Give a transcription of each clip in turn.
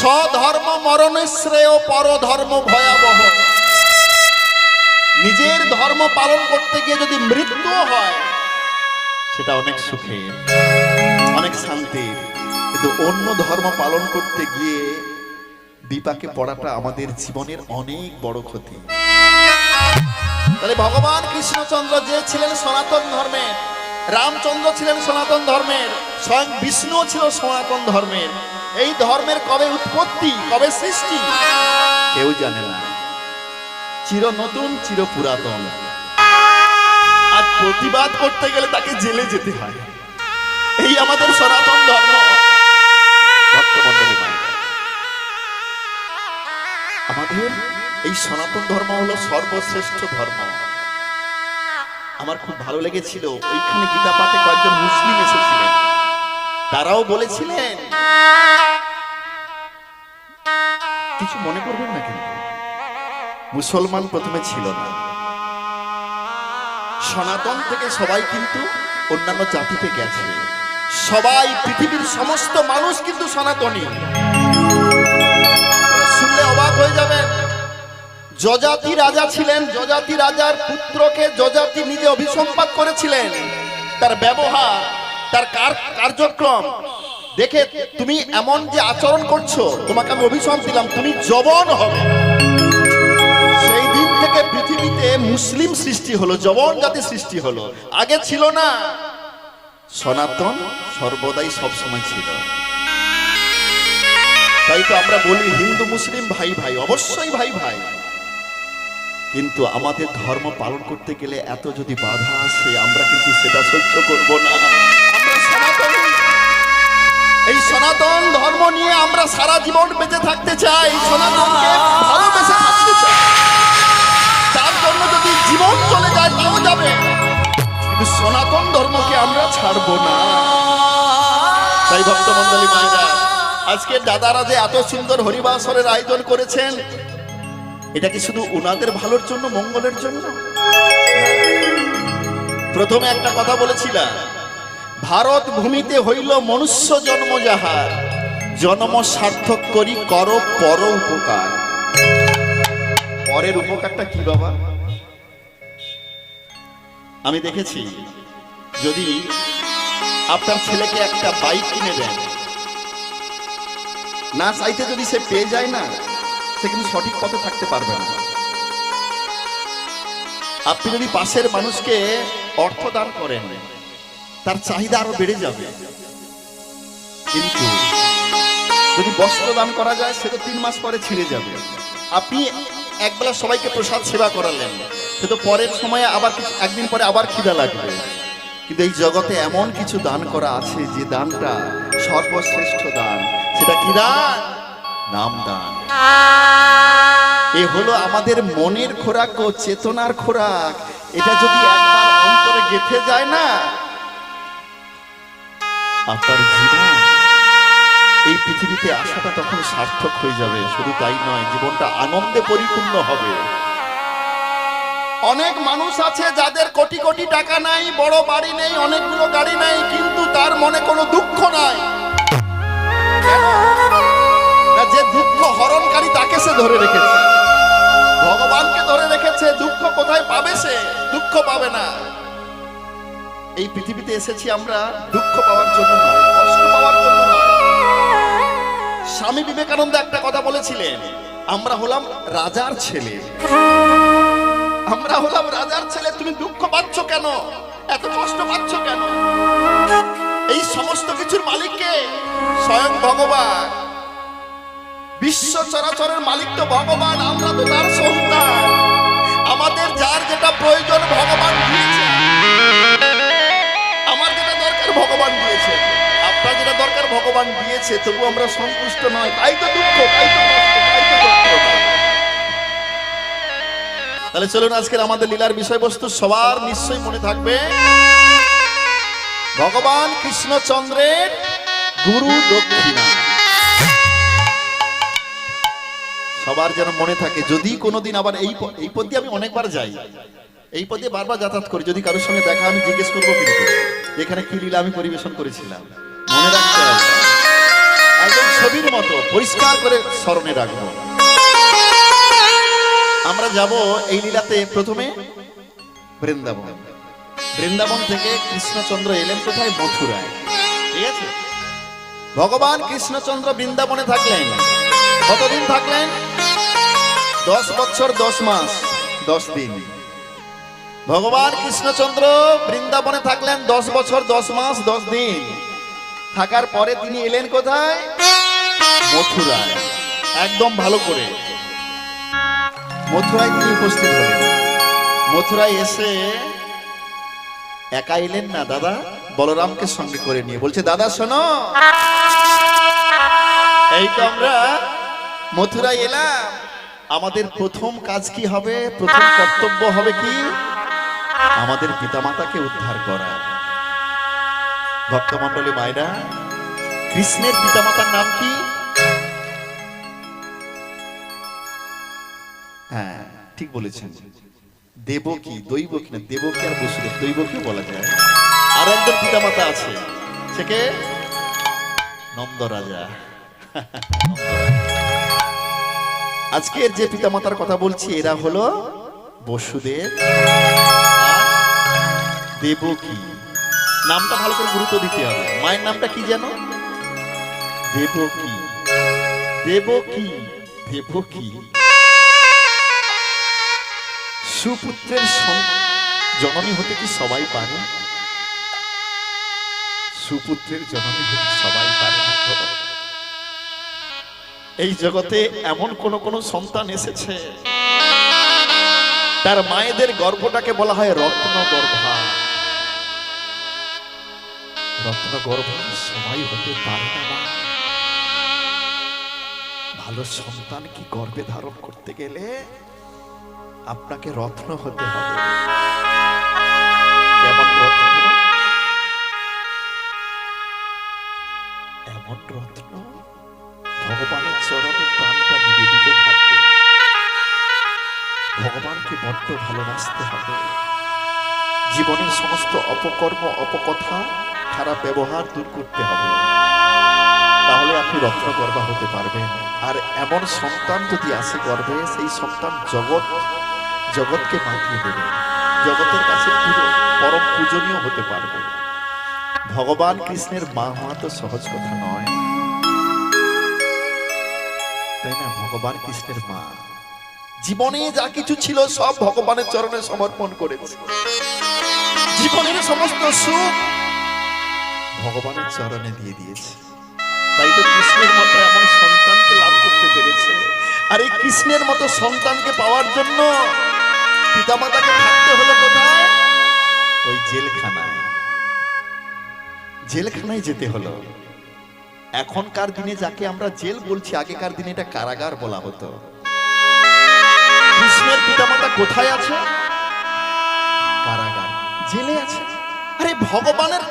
স্বধর্ম মরণে শ্রেয়, পরধর্ম ভয়াবহ। নিজের ধর্ম পালন করতে গিয়ে যদি মৃত্যু হয় সেটা অনেক সুখের, অনেক শান্তির, কিন্তু অন্য ধর্ম পালন করতে গিয়ে বিপাকে পড়াটা আমাদের জীবনের অনেক বড় ক্ষতি। তাহলে ভগবান কৃষ্ণচন্দ্র যে ছিলেন সনাতন ধর্মের, রামচন্দ্র ছিলেন সনাতন ধর্মের, স্বয়ং বিষ্ণু ছিল সনাতন ধর্মের। এই ধর্মের কবে উৎপত্তি, কবে সৃষ্টি কেউ জানে না। চির নতুন, চির পুরাতন। আজ প্রতিবাদ করতে গেলে তাকে জেলে যেতে হয়। এই আমাদের সনাতন ধর্ম। আমাদের এই সনাতন ধর্ম হলো সর্বশ্রেষ্ঠ ধর্ম। আমার খুব ভালো লেগেছিল, ওইখানে গীতা পাঠে কয়েকজন মুসলিম এসেছিলেন, তারাও বলেছিলেন, কিছু মনে করবেন না কিন্তু, মুসলমান প্রথমে ছিল না, সনাতন থেকে সবাই কিন্তু অন্যান্য জাতিতে গেছে, সবাই পৃথিবীর সমস্ত মানুষ কিন্তু সনাতনী। শুনলে অবাক হয়ে যাবেন। যজাতি রাজা ছিলেন, যজাতি রাজার পুত্রকে যজাতি নিজে অভিসম্পাত করেছিলেন। তার ব্যবহার, তার কার্যক্রম দেখে তুমি এমন যে আচরণ করছো, তোমাকে আমি অভিশাপ দিলাম, তুমি যবন হবে। সেই দিন থেকে পৃথিবীতে মুসলিম সৃষ্টি হলো, যবন জাতি সৃষ্টি হলো। আগে ছিল না। সনাতন সর্বদাই সবসময় ছিল। তাই তো আমরা বলি হিন্দু মুসলিম ভাই ভাই, অবশ্যই ভাই ভাই, কিন্তু আমাদের ধর্ম পালন করতে গেলে এত যদি বাধা আসে আমরা কিন্তু সেটা সহ্য করব না। আমরা সনাতনী, এই সনাতন ধর্ম নিয়ে আমরা সারা জীবন বেঁচে থাকতে চাই, সনাতনকে ভালোবেসে থাকতে চাই। তার জন্য যদি জীবন চলে যায় তাও যাবে, কিন্তু সনাতন ধর্মকে আমরা ছাড়বো না। তাই ভক্তমণ্ডলী মায়েরা, আজকে দাদারা যে এত সুন্দর হরিবাসরের আয়োজন করেছেন, এটা কি শুধু উনাদের ভালোর জন্য, মঙ্গলের জন্য? প্রথমে একটা কথা বলেছিলাম, ভারত ভূমিতে হইল মনুষ্য জন্ম যাহার, জন্ম সার্থক করি কর পর উপকার। পরের উপকারটা কি বাবা? আমি দেখেছি, যদি আপনার ছেলেকে একটা বাইক কিনে দেন, না চাইতে যদি সে পেয়ে যায় না, সে কিন্তু সঠিক পথে থাকতে পারবে না। আপনি যদি পাশের মানুষকে অর্থ দান করেন, তার চাহিদা আরো বেড়ে যাবে। কিন্তু যদি বস্ত্র দান করা যায়, সে তো 3 মাস পরে ছিঁড়ে যাবে। আপনি একবেলা সবাইকে প্রসাদ সেবা করালেন, সে তো পরের সময়ে আবার একদিন পরে আবার খিদা লাগবে। কিন্তু এই জগতে এমন কিছু দান করা আছে যে দানটা সর্বশ্রেষ্ঠ দান। সেটা কি দান? নাম দান। এ হলো আমাদের মনের খোরাক ও চেতনার খোরাক। এটা যদি একবার অন্তরে গেঁথে যায় না, আপনার জীবন, এই পৃথিবীতে আসাটা তখন সার্থক হয়ে যাবে। শুধু তাই নয়, জীবনটা আনন্দে পরিপূর্ণ হবে। অনেক মানুষ আছে যাদের কোটি কোটি টাকা নাই, বড় বাড়ি নেই, অনেকগুলো গাড়ি নাই, কিন্তু তার মনে কোনো দুঃখ নাই। যে দুঃখ হরণকারী তাকে সে ধরে রেখেছে, ভগবানকে ধরে রেখেছে। দুঃখ কোথায় পাবে? সে দুঃখ পাবে না। এই পৃথিবীতে এসেছি আমরা দুঃখ পাওয়ার জন্য নয়, কষ্ট পাওয়ার জন্য নয়। স্বামী বিবেকানন্দ একটা কথা বলেছিলেন, আমরা হলাম রাজার ছেলে, আমরা হলাম রাজার ছেলে। তুমি দুঃখ পাচ্ছ কেন? এত কষ্ট পাচ্ছ কেন? এই সমস্ত কিছুর মালিককে স্বয়ং ভগবান। বিশ্ব চরাচরের মালিক তো ভগবান, আমরা তো তার সন্তান। আমাদের যার যেটা প্রয়োজন ভগবান দিয়েছে, আমার যেটা দরকার ভগবান দিয়েছে, আপনার যেটা দরকার ভগবান দিয়েছে, তবু আমরা সন্তুষ্ট নয়। তাই তো দুঃখ, তাই তো কষ্ট, তাই তো যন্ত্রণা। তাহলে চলুন আজকের আমাদের লীলার বিষয়বস্তু সবার নিশ্চয়ই মনে থাকবে, ভগবান কৃষ্ণচন্দ্রের গুরু দক্ষিণা। সবার যেন মনে থাকে। যদি কোনোদিন আবার এই পথ দিয়ে আমি অনেকবার যাই, এই পথে বারবার যাতায়াত করি, যদি কারোর সঙ্গে দেখা আমি জিজ্ঞেস করবো কিন্তু এখানে কি লীলা আমি পরিবেশন করেছিলাম। মনে রাখতে হবে, একদম ছবির মতো পরিষ্কার করে স্মরণে রাখবো। আমরা যাব এই লীলাতে প্রথমে বৃন্দাবন। বৃন্দাবন থেকে কৃষ্ণচন্দ্র এলেন কোথায়? মথুরায়। ঠিক আছে, ভগবান কৃষ্ণচন্দ্র বৃন্দাবনে থাকলেন। কতদিন থাকলেন? 10 বছর 10 মাস 10 দিন। ভগবান কৃষ্ণচন্দ্র বৃন্দাবনে থাকলেন 10 বছর 10 মাস 10 দিন। থাকার পরে তিনি এলেন কোথায়? মথুরায়। একদম ভালো করে মথুরায় তিনি উপস্থিত হলেন। মথুরায় এসে একা এলেন না দাদা, বলরামকে সঙ্গে করে নিয়ে বলছে, দাদা শোনো, এই তো আমরা মথুরায় এলাম, আমাদের প্রথম কাজ কি হবে? প্রথম কর্তব্য হবে কি? আমাদের পিতামাতাকে উদ্ধার করা। ভক্তমণ্ডলী মায়েরা, কৃষ্ণের পিতামাতার নাম কি? হ্যাঁ ঠিক বলেছেন, দেবকী। দৈবকী না, দেবকী আর বসুদেব, দৈবকী বলা যায়। আর একজন পিতামাতা আছে, সে কে? নন্দ রাজা। আজকের যে পিতামাতার কথা বলছি এরা হলো বসুদেব আর দেবকী। নামটা ভালো করে গুরুত্ব দিতে হবে। মায়ের নামটা কি যেন? দেবকী। দেবকী, দেবকী। সুপুত্রের জননী হতে কি সবাই পারে? সুপুত্রের জননী হতে সবাই পারে না। এই জগতে এমন কোন সন্তান এসেছে, তার মায়েদের গর্ভটাকে বলা হয় রত্ন গর্ভা। রত্ন গর্ভা সবাই হতে পারে না। ভালো সন্তান কি গর্ভে ধারণ করতে গেলে আপনাকে রত্ন হতে হবে। কেমন রত্ন? এমন রত্ন ভগবানের চরণে প্রাণটা নিবেদিত থাকবে। ভগবানকে বড্ড ভালোবাসতে হবে। জীবনের সমস্ত অপকর্ম, অপকথা, খারাপ ব্যবহার দূর করতে হবে। তাহলে আপনি রত্নগর্ভা হতে পারবেন। আর এমন সন্তান যদি আসে গর্ভে, সেই সন্তান জগৎকে মাতিয়ে দেবে, জগতের কাছে পরম পূজনীয় হতে পারবে। ভগবান কৃষ্ণের মা হওয়া তো সহজ কথা নয়, তাই না? ভগবান কৃষ্ণের মা জীবনে যা কিছু ছিল সব ভগবানের চরণে সমর্পণ করেছে। জীবনের সমস্ত সুখ ভগবানের চরণে দিয়ে দিয়েছে। তাই তো কৃষ্ণের মতো এমন সন্তানকে লাভ করতে পেরেছে। আর এই কৃষ্ণের মতো সন্তানকে পাওয়ার জন্য পিতামাতাকে থাকতে হলো কোথায়? ওই জেলখানায়। জেলখানায় যেতে হলো। এখনকার দিনে যাকে আমরা জেল বলছি, আগেকার দিনে এটা কারাগার বলা হতো। কৃষ্ণের পিতামাতা কোথায় আছে? কারাগার, জেলে আছে। আরে ভগবানের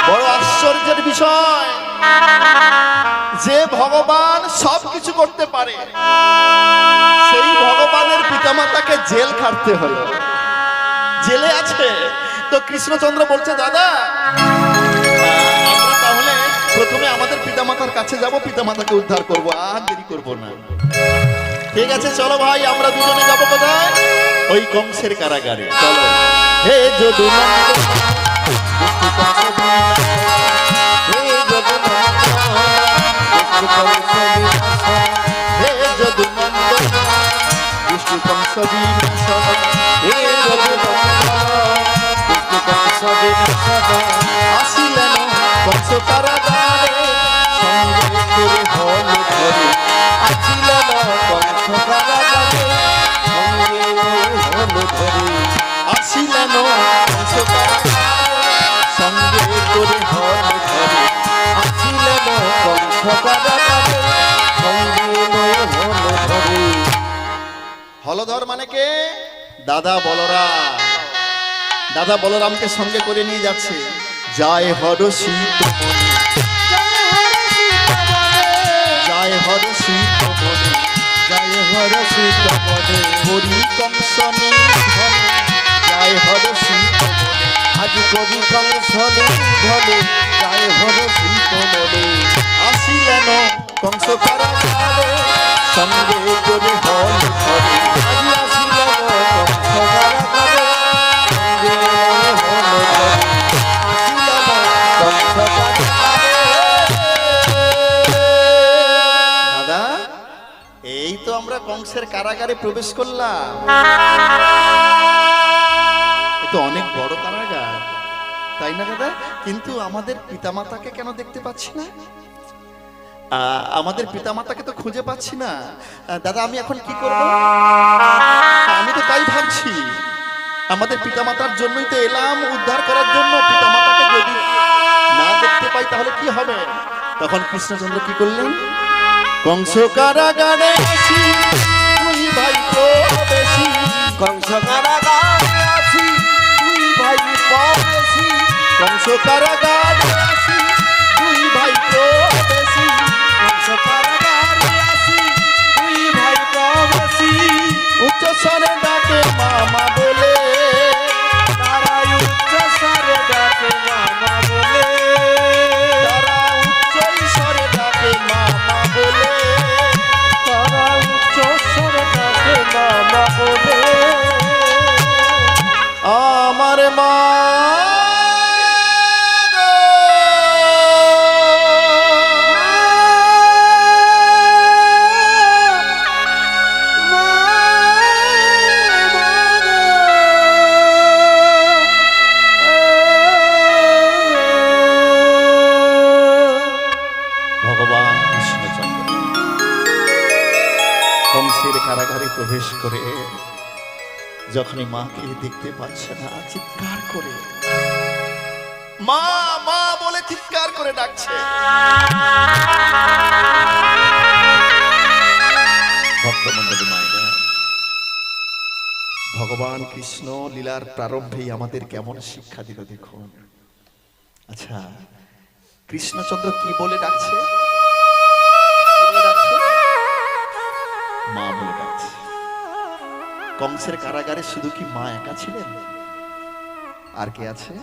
বড় আশ্চর্যের বিষয় যে ভগবান সবকিছু করতে পারে, সেই ভগবানের পিতামাতাকে জেল খাটতে হলো। জেলে আছে। তো কৃষ্ণচন্দ্র বলছে, দাদা আমরা তাহলে প্রথমে আমাদের পিতামাতার কাছে যাব, পিতামাতাকে উদ্ধার করব, আর দেরি করব না। ঠিক আছে চলো ভাই, আমরা দুজনে যাবো কোথায়? ওই কংসের কারাগারে। চলো। হে যদুনন্দন, হে যদুনন্দন বিষ্ণু কংস বিনাশন, হে আসিলেন কংস কারাগারে, সঙ্গে করে হল ধরে। আসিলেন কংস কারাগারে, সঙ্গে হল ধরে। আসিলেন কংস কারাগারে, সঙ্গে করে হল ধরে। আসিলেন কংস কারাগারে, সঙ্গে হল ধরে। হলধর মানে কে? দাদা বলরাম। দাদা বলরামকে সঙ্গে করে নিয়ে যাচ্ছে। জয় হর সীতমণি, জয় হর সীতমণি, জয় হর সীতমণি, হরি কংস নিধনে, জয় হর সীতমণি, আজ করি কংস নিধনে, গায়ে ভরে শিল্প মনে আসিলেন কংস কারাগারে সঙ্গে করে হল ধরে আজ আসিল কংস কারাগারে সঙ্গে হল ধরে আসিল কংস কারাগারে। দাদা, এই তো আমরা কংসের কারাগারে প্রবেশ করলাম। এ তো অনেক বড় কারাগার, তাই না দাদা? কিন্তু আমাদের পিতামাতাকে কেন দেখতে পাচ্ছি না? আমাদের পিতামাতাকে তো খুঁজে পাচ্ছি না। দাদা, আমি এখন কি করব? আমি তো তাই ভাবছি, আমাদের পিতামাতার জন্যই তো এলাম, উদ্ধার করার জন্য। পিতামাতাকে যদি না দেখতে পাই তাহলে কি হবে? তখন কৃষ্ণচন্দ্র কি করলেন? কংস কারাগারে আসি তুই ভাই প্রবেশী, কংস কারাগারে আছি তুই ভাই প্রবেশী, কংস কারাগারে আসি তুই ভাই প্রবেশী, কংস কারাগারে আছি তুই ভাই প্রবেশী। উচ্চ স্বরে ডাকে মামা বলে, তারা উচ্চ স্বরে ডাকে মামা বলে, তারা উচ্চ স্বরে ডাকে মামা বলে, তারা উচ্চ স্বরে ডাকে মামা বলে। আমার মা ভগবান কৃষ্ণচন্দ্র কংসের কারাগারে প্রবেশ করে যখনই মাকে দেখতে পাচ্ছে না, চিৎকার করে মা মা বলে চিৎকার করে ডাকছে। ভক্তমণ্ডলী মায়েরা, ভগবান কৃষ্ণ লীলার প্রারম্ভেই আমাদের কেমন শিক্ষা দিল দেখুন। আচ্ছা, কৃষ্ণচন্দ্র কি বলে ডাকছে? কি বলে ডাকছে? মা বলে ডাকছে। কংসের কারাগারে শুধু কি মা একা ছিলেন? আর কে আছে?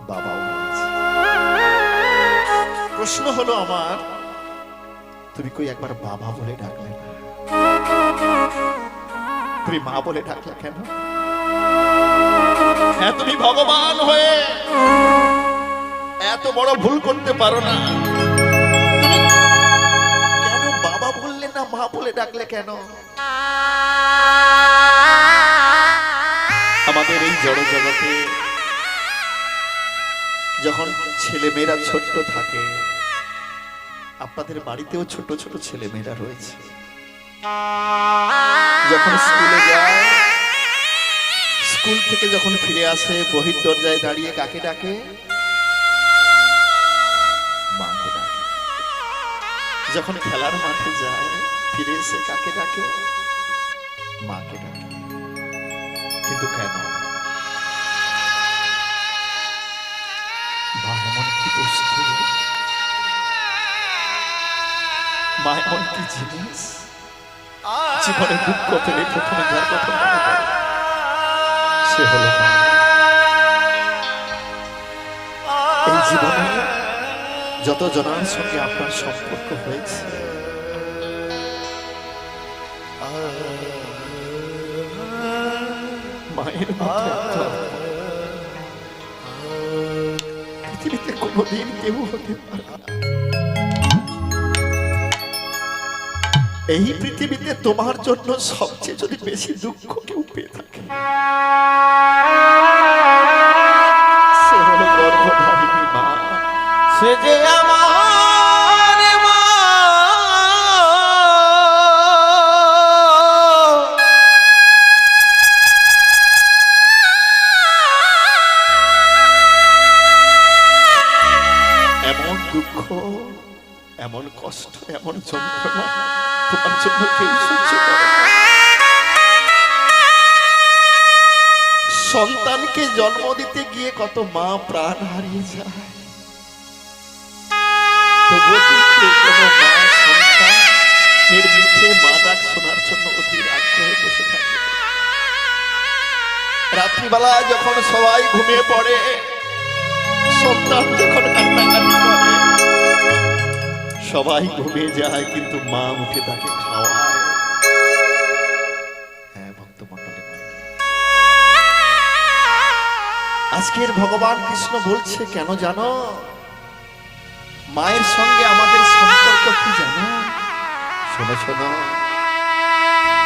বাবাও আছে। প্রশ্ন হলো আমার, তুমি কই একবার বাবা বলে ডাকলে না? তুমি মা বলে ডাকলে কেন? হ্যাঁ, তুমি ভগবান হয়ে এত বড় ভুল করতে পারো না। তুমি কেন বাবা বললে না, মা বলে ডাকলে কেন? আমাদের এই জড় জগতে যখন ছেলে মেয়েরা ছোট্ট থাকে, আপনাদের বাড়িতেও ছোট ছোট ছেলে মেয়েরা রয়েছে, যখন স্কুলে যায়, স্কুল থেকে যখন ফিরে আসে, বহির দরজায় দাঁড়িয়ে কাকে ডাকে? মাকে ডাকে। যখন খেলার মাঠে যায়, ফিরে এসে কাকে ডাকে? মাকে ডাকে। কিন্তু কেন? মা এমন কি বস্তু, মা এমন কি জিনিস, জীবনে দুঃখ পেলে প্রথমে যার কথা মনে পড়ে সে হলো মা। এই জীবনে যত জনার সঙ্গে আপনার সম্পর্ক হয়েছে, মায়ের মতো একটা পৃথিবীতে কোনোদিন কেউ হতে পারে না। এই পৃথিবীতে তোমার জন্য সবচেয়ে যদি বেশি দুঃখ কেউ পেয়ে থাকে, সে হলো গর্ভধারিণী মা। সে যে আমার মা, এমন দুঃখ, এমন কষ্ট, এমন যন্ত্রণা তোমার জন্য কেউ সহ্য করে না। সন্তানকে জন্ম দিতে গিয়ে কত মা প্রাণ হারিয়ে যায়, তবুও কিন্তু কোনো মা সন্তানের মুখে মা ডাক শোনার জন্য অধীর আগ্রহে বসে থাকে। রাত্রিবেলা যখন সবাই ঘুমিয়ে পড়ে, সন্তান সন্তান যখন কান্নাকাটি করে সবাই ঘুমিয়ে যায়, কিন্তু মা মুখে তাকে খাওয়ায়। হ্যাঁ ভক্তমণ্ডলী, আজকের ভগবান কৃষ্ণ বলছে কেন জানো? মায়ের সঙ্গে আমাদের সম্পর্ক কি জানো? শোনো শোনো,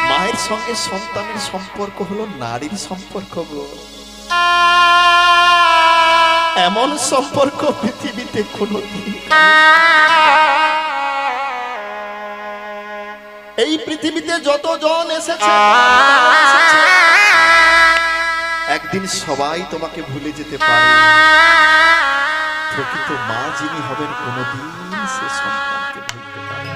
মায়ের সঙ্গে সন্তানের সম্পর্ক হলো নারীর সম্পর্ক গো। এমন সম্পর্ক পৃথিবীতে কোনোদিন, এই পৃথিবীতে যতজন এসেছে একদিন সবাই তোমাকে ভুলে যেতে পারে, প্রকৃত মা যিনি হবেন কোনোদিন সে সন্তানকে ভুলতে পারে।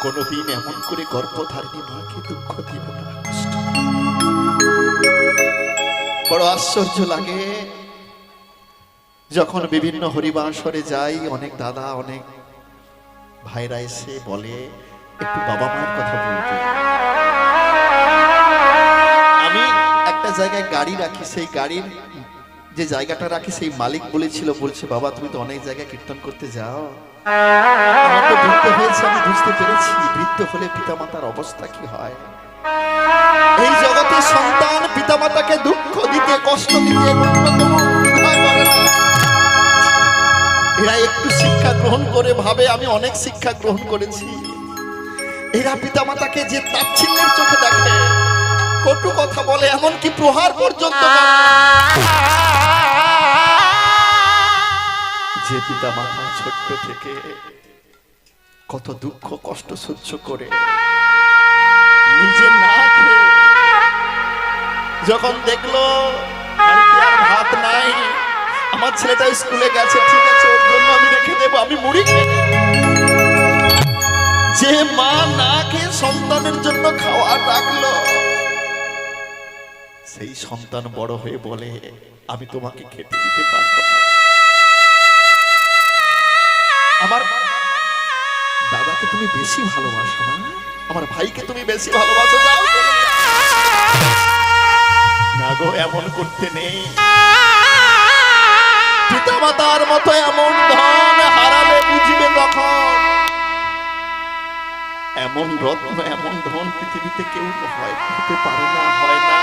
কোনোদিন এমন করে গর্ভধারিণী মাকে দুঃখ দিও না, কষ্ট দিও না। বড় আশ্চর্য লাগে যখন বিভিন্ন হরিবাসরে যাই, অনেক দাদা অনেক ভাইরা এসে বলে একটু বাবা মায়ের কথা বলতে। আমি একটা জায়গায় গাড়ি রাখি, সেই গাড়ির যে জায়গাটা রাখি সেই মালিক বলেছিল, বলছে বাবা তুমি তো অনেক জায়গায় কীর্তন করতে যাও, আমার তো বৃদ্ধ হয়েছে, আমি বুঝতে পেরেছি বৃদ্ধ হলে পিতামাতার অবস্থা কি হয়। এই জগতে সন্তান পিতামাতাকে দুঃখ দিতে কষ্ট দিতে ন্যূনতম দ্বিধা করে না। এরা একটু শিক্ষা গ্রহণ করে ভাবে আমি অনেক শিক্ষা গ্রহণ করেছি। এরা পিতামাতাকে যে তাচ্ছিল্যের চোখে দেখে, কটু কথা বলে, এমনকি প্রহার পর্যন্ত করে। যে পিতামাতা ছোট্ট থেকে কত দুঃখ কষ্ট সহ্য করে নিজে না খেয়ে যখন দেখলো বাড়িতে আর ভাত নাই, আমার ছেলেটা স্কুলে গেছে, ঠিক আছে ওর জন্য আমি রেখে দেবো, আমি মুড়ি খেয়ে নেব। যে মা না খেয়ে সন্তানের জন্য খাওয়ার রাখলো, সেই সন্তান বড় হয়ে বলে আমি তোমাকে খেতে দিতে পারবো না। আমার দাদাকে তুমি বেশি ভালোবাসো না, আমার ভাইকে তুমি বেশি ভালোবাসো, যাও চলে যাও। না গো, এমন করতে নেই। পিতামাতার মতো এমন ধন হারালে বুঝবে তখন। এমন রত্ন এমন ধন পৃথিবীতে কেউ হয় হতে পারে না, হয় না।